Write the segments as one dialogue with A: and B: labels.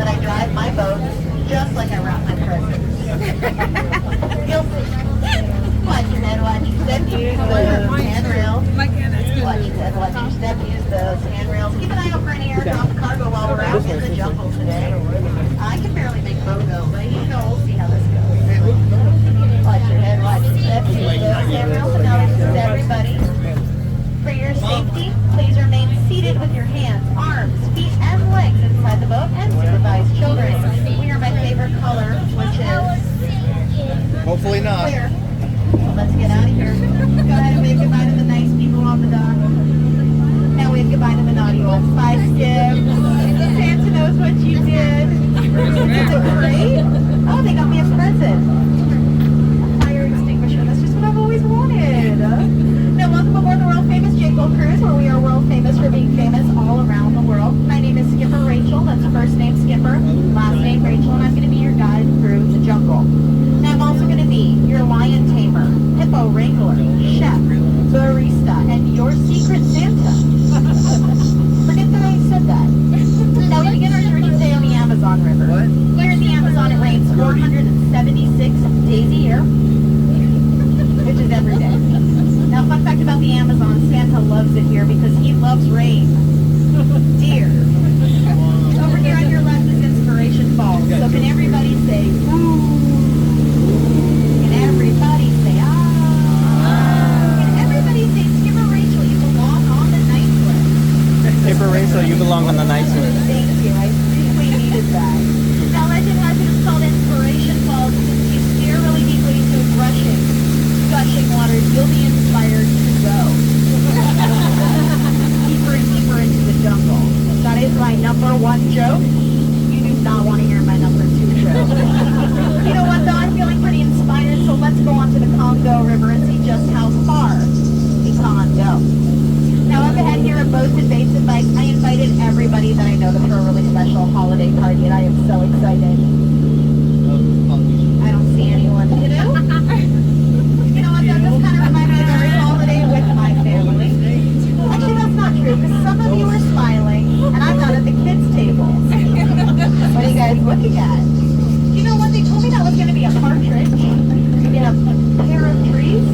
A: that I drive my boat just like I wrap my presents. You'll see. Watch your head, watch your step, use those handrails. Watch your head, watch your step, use those handrails. Keep an eye out for any airdrop cargo while we're out in the jungle today. I can barely make boat go, but you know, we'll see how this goes. Watch your head, watch your step, use those handrails. And now this is everybody. For your safety, please remain seated with your hands, arms, feet, and legs inside the boat and supervise children. We are my favorite color, which is
B: hopefully not.
A: clear. Let's get out of here. Go ahead and wave goodbye to the nice people on the dock. Now wave goodbye to the naughty ones. Bye, Skip. Santa knows what you did. Is it great? Oh, they got me a present. A fire extinguisher. That's just what I've always wanted. Now, welcome aboard the world famous Jingle Cruise, where we are world famous for being famous all around the world. My name is Skipper Rachel. That's first name Skipper, last name Rachel, and I'm going to be your guide through the jungle. Now, I'm also going to be your lion tamer, hippo wrangler, chef, barista, and your secret Santa. Forget that I said that. Now, we begin our journey today on the Amazon River.
B: What?
A: Here in the Amazon, it rains 476 days a year, which is every day. Now, fun fact about the Amazon, Santa loves it here because he loves rain. Deer. Over here on your left is Inspiration Falls. So can everybody say, ooh? Can everybody say, ah? Can everybody say, Skipper Rachel, you belong on the night list?
C: Skipper Rachel, you belong on the night list.
A: Thank you. I really needed that. Now, legend has it, it's called Inspiration Falls because if you steer really deeply into rushing, gushing waters, you'll be inspired to go. Deeper and deeper into the jungle. That is my number one joke. You do not want to hear my number two joke. You know what though, I'm feeling pretty inspired, so let's go on to the Congo River and see just how far we can go. Now up ahead here at Boats and Baits and Bikes, I invited everybody that I know to throw a really special holiday party, and I am so excited. I don't see anyone. You know? You know what, that does kind of remind me of every holiday with my family. Actually, that's not true, because some of you are smiling, and I'm not at the kids' table. What are you guys looking at? You know what, they told me that was going to be a partridge in a pair of trees.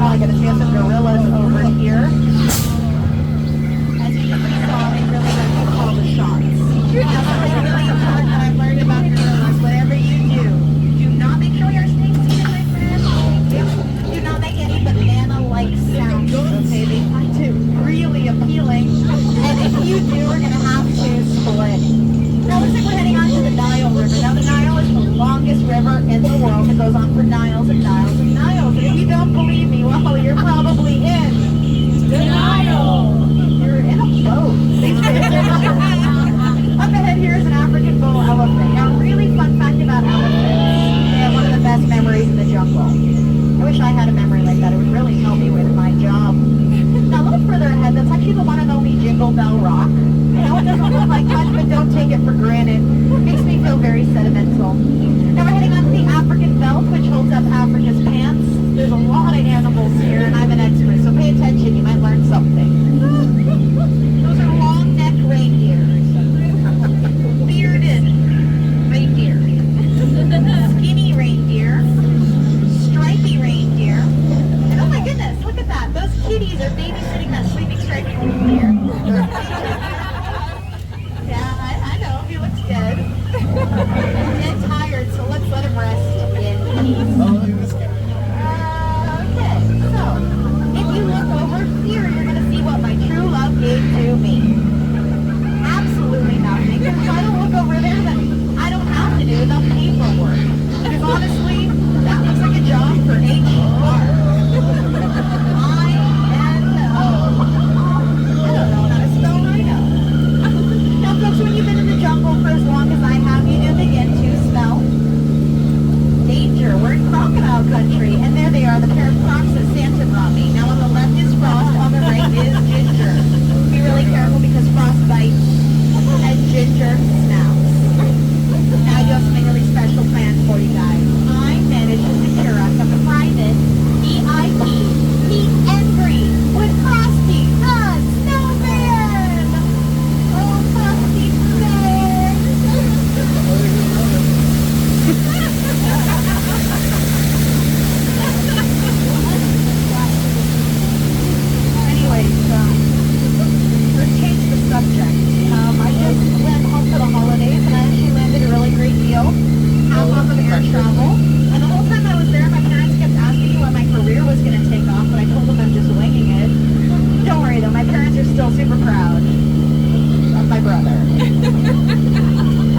A: Oh, I gotta see some gorillas over here. As you saw, they really like to call the shots. Now, something really important that I've learned about gorillas, whatever you do not make sure you're staying seated, my friend. Do not make any banana-like sounds, okay? They find it really appealing. And if you do, we're gonna have to split. Now, looks like we're heading on to the Nile River. Now, the Nile is the longest river in the world. It goes on for miles and miles and miles. And if you don't believe me, well, you're probably in denial. You're in a boat. Up ahead here is an African bull elephant. Now, a really fun fact about elephants. They have one of the best memories in the jungle. I wish I had a memory like that. It would really help me with my job. Now, a little further ahead, that's actually the one and only Jingle Bell Rock. I know it doesn't look like much, but don't take it for granted. It makes me feel very sentimental. Now we're heading on to the African belt, which holds up Africa's pants. There's a lot of animals here, and I'm an expert, so pay attention. You might learn something. Those are long-necked reindeers. Bearded reindeer. Skinny reindeer. Stripy reindeer. And oh my goodness, look at that. Those kitties are babysitting that sleeping stripy reindeer. Yeah, I know. He looks good. are still super proud of my brother.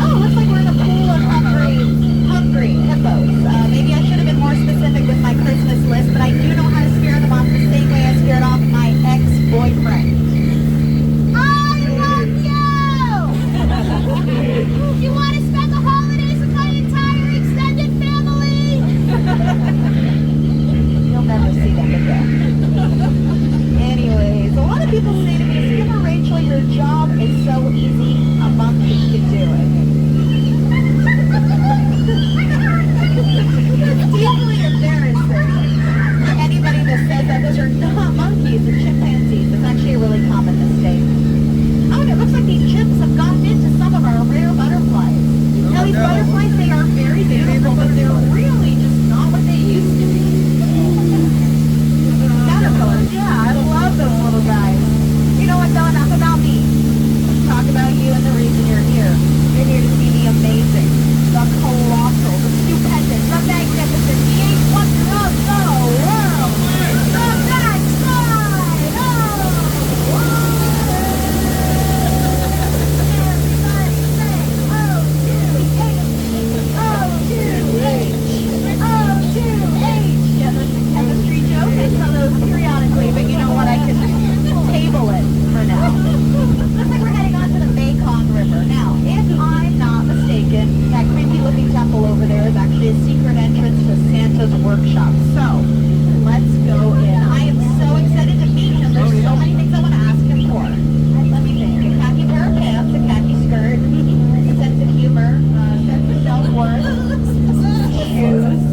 A: Oh, looks like we're in a pool of hungry hippos. Maybe I should have been more specific with my Christmas list, but I do know how to scare them off the same way I scared off my ex-boyfriend. I love you! You want to spend the holidays with my entire extended family? You'll never see them again. Anyways, a lot of people say to me, Skipper Rachel, your job is so easy, a monkey could do it. It's deeply embarrassing for anybody that says that. Those are not monkeys, they're chimpanzees. It's actually a really common mistake. Oh, and it looks like these chimps have gotten into some of our rare butterflies. Now, these butterflies, they are very beautiful, but they're really just not what they used to be. Caterpillars, yeah, I love those little guys. You know what, though, enough about me. Let's talk about you and the reason you're here. You're here to see the amazing, the colossal, the stupendous, the magnificent, the eighth wonder of the world, the backside of everybody say O2H. Yeah, that's a chemistry joke. I tell those periodically, but you know what? I can table it for now. Looks like we're heading on to the Mekong River. Now, if I'm not mistaken, that creepy looking temple over there is actually a secret entrance to Santa's workshop. So, let's go in. I am so excited to meet him. There's so many things I want to ask him for. Let me think. A khaki pair of pants, a khaki skirt, a sense of humor, a sense of self-worth, shoes.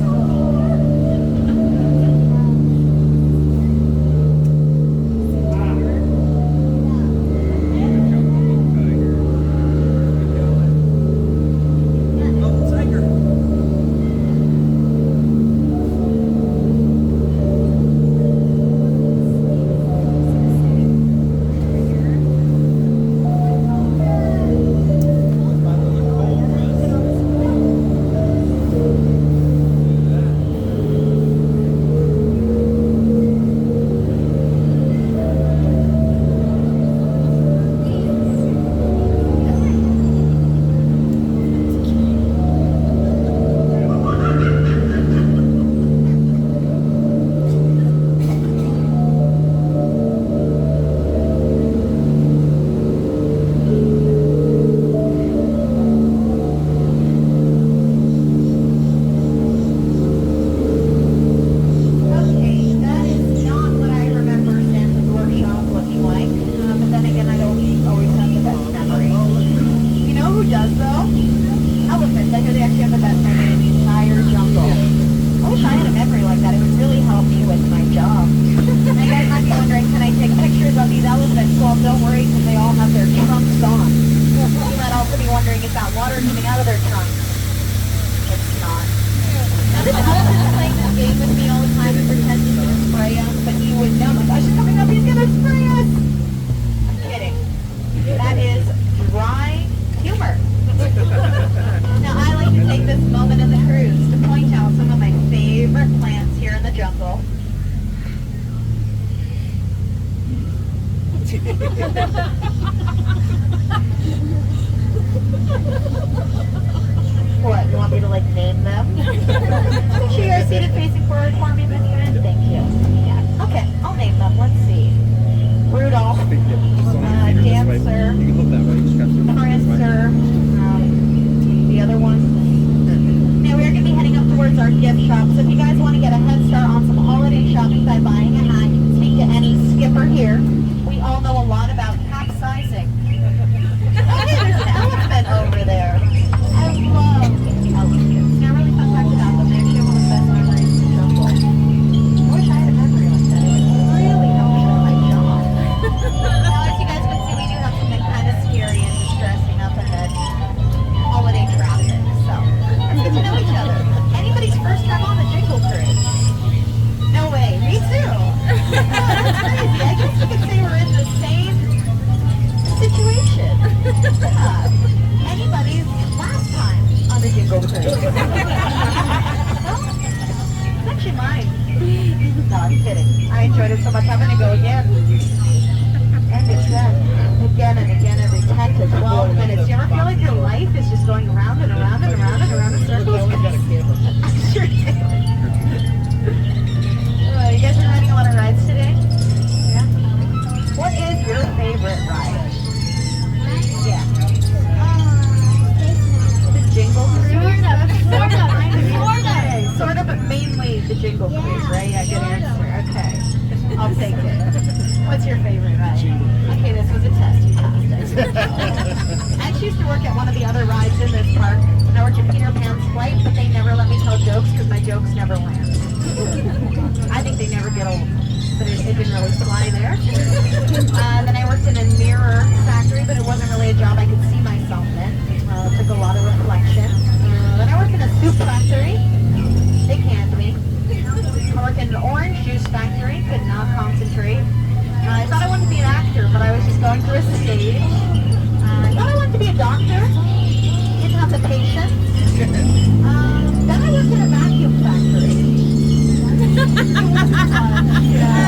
A: What, you want me to like name them? She are seated facing forward for me, my friend. Thank you. Yeah. Okay, I'll name them. Let's see. Rudolph, Dancer, Prancer, the other one. Now we are going to be heading up towards our gift shop. So if you guys want to get a head start on some holiday shopping by buying a hat, you can speak to any skipper here. We all know a lot about capsizing. Oh, there's an elephant over there. I love elephants. They're really fun fact about them. They're actually one of the best memories in the jungle. I wish I had a memory like that. It would really help me with my job. Now, as you guys can see, we do have something kind of scary and distressing up ahead. Holiday traffic. So, let's get to know each other. Anybody's first time on the Jingle Cruise? No way. Me too. That's crazy. I guess you could say we're in the same situation. Yeah. Anybody's last time on the Jingle Cruise? It's actually mine. No, I'm kidding. I enjoyed it so much. I'm going to go again. and again and again every 10 to 12 minutes. Do you ever feel like your life is just going around and around and around and around in circles? I sure do. You guys are riding a lot of rides today? Yeah. What is your favorite ride? Yeah. The Jingle Cruise? Sort of, but mainly the Jingle Cruise, right? Yeah, good answer. Okay. I'll take it. What's your favorite ride? Okay, this was a test. You passed it. I actually used to work at one of the other rides in this park. I worked at Peter Pan's Flight, but they never let me tell jokes because my jokes never land. I think they never get old, but it didn't really fly there. Then I worked in a mirror factory, but it wasn't really a job I could see myself in. It took a lot of reflection. Then I worked in a soup factory. They canned me. I worked in an orange juice factory, could not concentrate. I thought I wanted to be an actor, but I was just going through a stage. I thought I wanted to be a doctor. Didn't have the patience. Then I worked in a vacuum factory. It wasn't fun. Yeah.